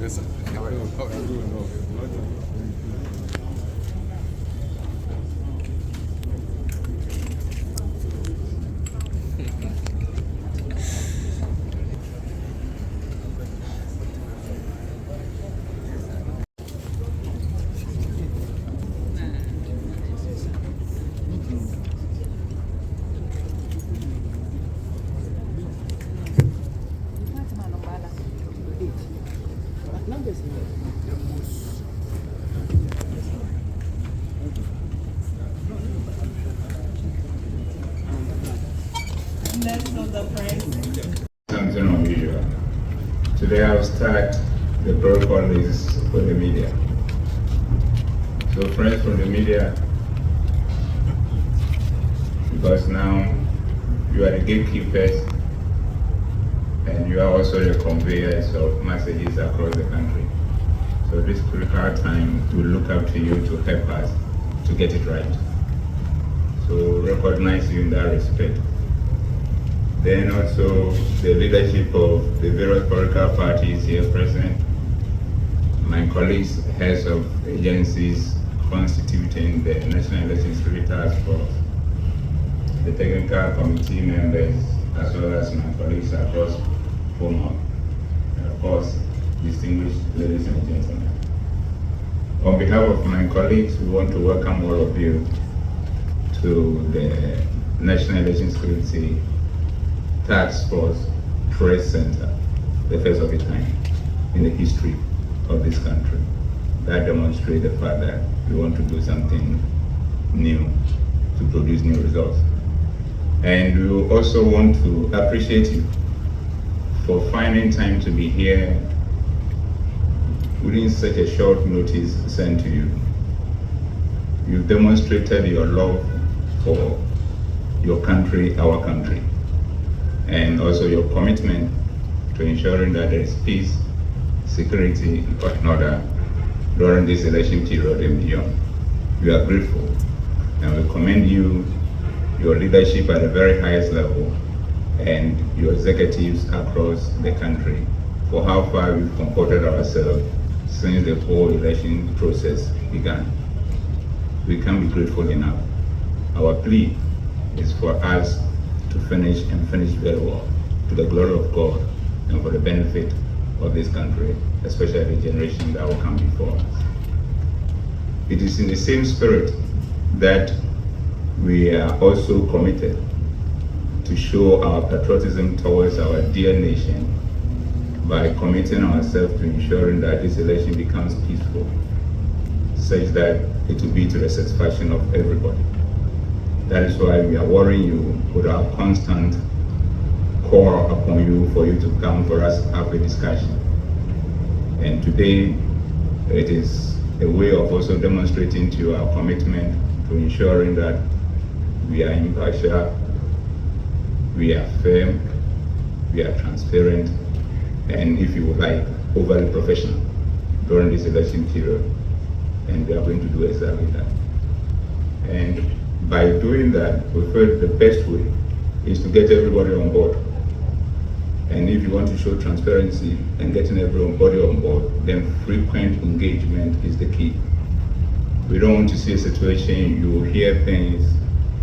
Yes, sir. How are you? How are you doing? Something unusual. Today I'll start the protocol is for the media. So friends from the media, because now you are the gatekeepers and you are also the conveyors of messages across the country. So this critical time, we look up to you to help us to get it right. So recognize you in that respect. Then also the leadership of the various political parties here present, my colleagues, heads of agencies constituting the National Election Security Taskforce, the technical committee members, as well as my colleagues across formal, and of course, distinguished ladies and gentlemen. On behalf of my colleagues, we want to welcome all of you to the National Election Security Taskforce Press Center, the first of its kind in the history of this country. That demonstrates the fact that we want to do something new to produce new results. And we also want to appreciate you for finding time to be here within such a short notice sent to you. You've demonstrated your love for your country, our country, and also your commitment to ensuring that there is peace, security, and order during this election period and beyond. We are grateful and we commend you, your leadership at the very highest level, and your executives across the country for how far we've comported ourselves since the whole election process began. We can't be grateful enough. Our plea is for us to finish and finish very well, to the glory of God and for the benefit of this country, especially the generation that will come before us. It is in the same spirit that we are also committed to show our patriotism towards our dear nation by committing ourselves to ensuring that this election becomes peaceful, such that it will be to the satisfaction of everybody. That is why we are warning you with our constant call upon you for you to come for us to have a discussion. And today, it is a way of also demonstrating to you our commitment to ensuring that we are impartial, we are firm, we are transparent, and if you would like, overly professional during this election period. And we are going to do exactly that. And by doing that, we felt the best way is to get everybody on board. And if you want to show transparency and getting everybody on board, then frequent engagement is the key. We don't want to see a situation you hear things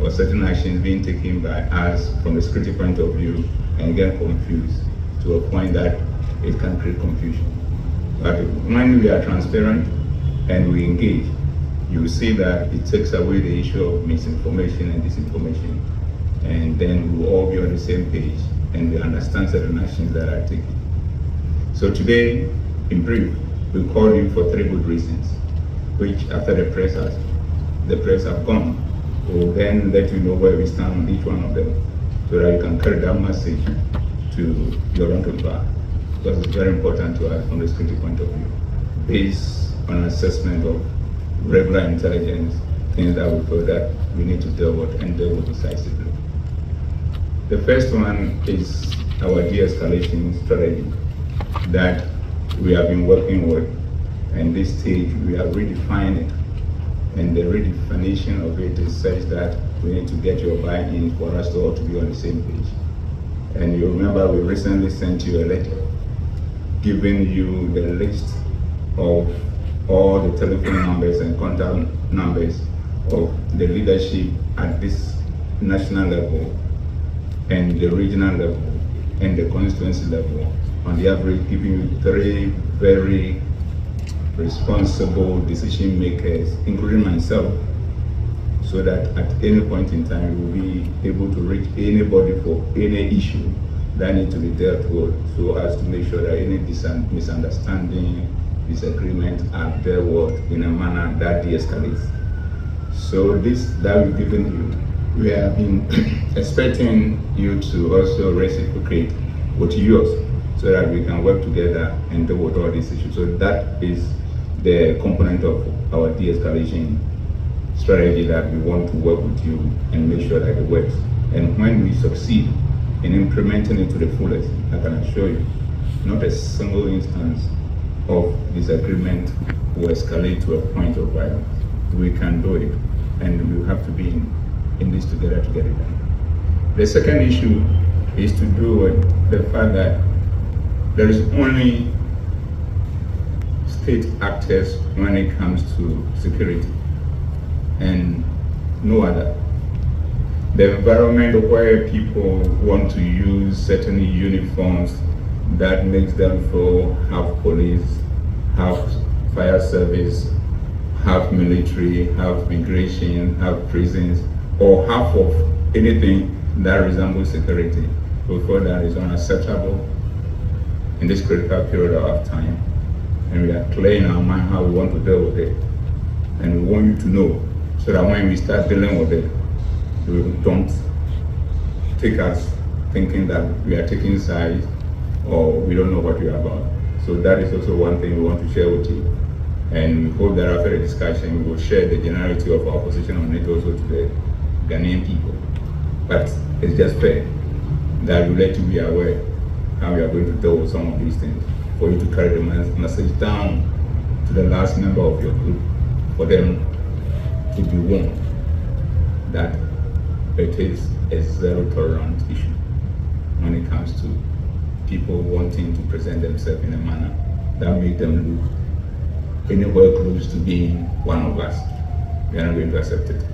or certain actions being taken by us from a security point of view and get confused to a point that it can create confusion. But when we are transparent and we engage, you will see that it takes away the issue of misinformation and disinformation. And then we will all be on the same page and we understand certain actions that are taken. So today, in brief, we call you for 3 good reasons, which after the press have gone, we'll then let you know where we stand on each one of them so that you can carry that message to your rank and file, because it's very important to us from the security point of view, based on assessment of regular intelligence, things that we feel that we need to deal with and deal with decisively. The first one is our de-escalation strategy that we have been working with, and this stage we have redefined it, and the redefinition of it is such that we need to get your buy-in for us to all to be on the same page. And you remember we recently sent you a letter given you the list of all the telephone numbers and contact numbers of the leadership at this national level and the regional level and the constituency level, on the average giving you 3 very responsible decision makers, including myself, so that at any point in time we will be able to reach anybody for any issue that needs to be dealt with, so as to make sure that any misunderstanding, disagreement are dealt with in a manner that de-escalates. So this that we've given you, we have been expecting you to also reciprocate with yours, so that we can work together and deal with all these issues. So that is the component of our de-escalation strategy that we want to work with you and make sure that it works. And when we succeed in implementing it to the fullest, I can assure you, not a single instance of disagreement will escalate to a point of violence. We can do it, and we have to be in this together to get it done. The second issue is to do with the fact that there is only state actors when it comes to security and no other. The environment where people want to use certain uniforms that makes them feel half police, half fire service, half military, half migration, half prisons, or half of anything that resembles security. Before that is unacceptable in this critical period of time. And we are clear in our mind how we want to deal with it. And we want you to know, so that when we start dealing with it, we don't take us thinking that we are taking sides or we don't know what we are about. So that is also one thing we want to share with you. And we hope that after the discussion, we will share the generality of our position on it also to the Ghanaian people. But it's just fair that we let you be aware how we are going to deal with some of these things, for you to carry the message down to the last member of your group, for them to be warned that it is a zero tolerance issue when it comes to people wanting to present themselves in a manner that makes them look anywhere close to being one of us. We are not going to accept it.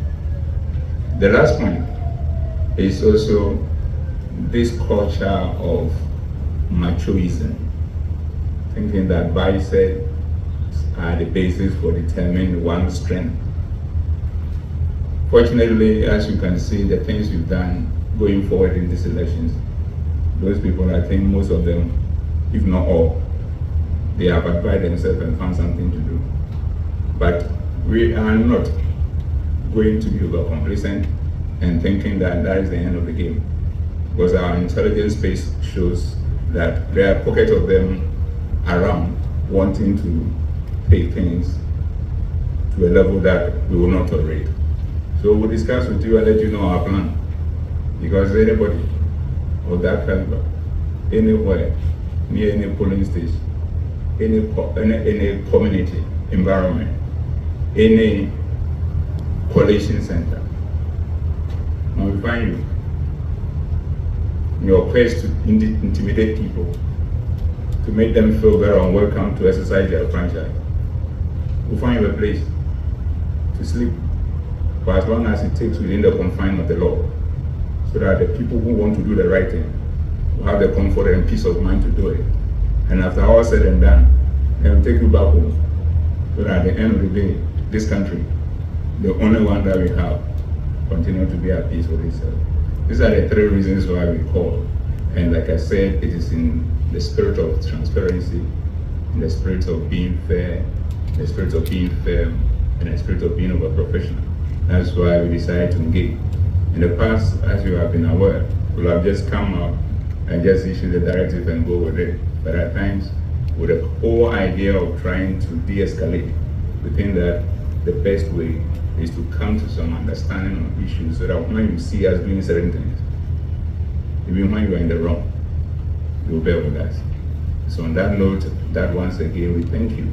The last point is also this culture of machoism, thinking that biceps are the basis for determining one's strength. Fortunately, as you can see, the things you've done going forward in these elections, those people, I think most of them, if not all, they have applied themselves and found something to do. But we are not going to be over complacent and thinking that that is the end of the game, because our intelligence space shows that there are pockets of them around wanting to take things to a level that we will not tolerate. So we'll discuss with you and let you know our plan, because anybody of that caliber, anywhere, near any polling station, any community environment, any coalition center, when we find you, in your quest to intimidate people, to make them feel very unwelcome to exercise their franchise, we'll find you a place to sleep, for as long as it takes within the confines of the law, so that the people who want to do the right thing will have the comfort and peace of mind to do it. And after all said and done, they'll take you back home, so that at the end of the day, this country, the only one that we have, continue to be at peace with itself. These are the 3 reasons why we call. And like I said, it is in the spirit of transparency, in the spirit of being fair, in the spirit of being firm, and the spirit of being over professional. That's why we decided to engage. In the past, as you have been aware, we'll have just come out and just issue the directive and go with it. But at times, with the whole idea of trying to de-escalate, we think that the best way is to come to some understanding of issues, so that when you see us doing certain things, even when you are in the wrong, you'll bear with us. So on that note, that once again, we thank you.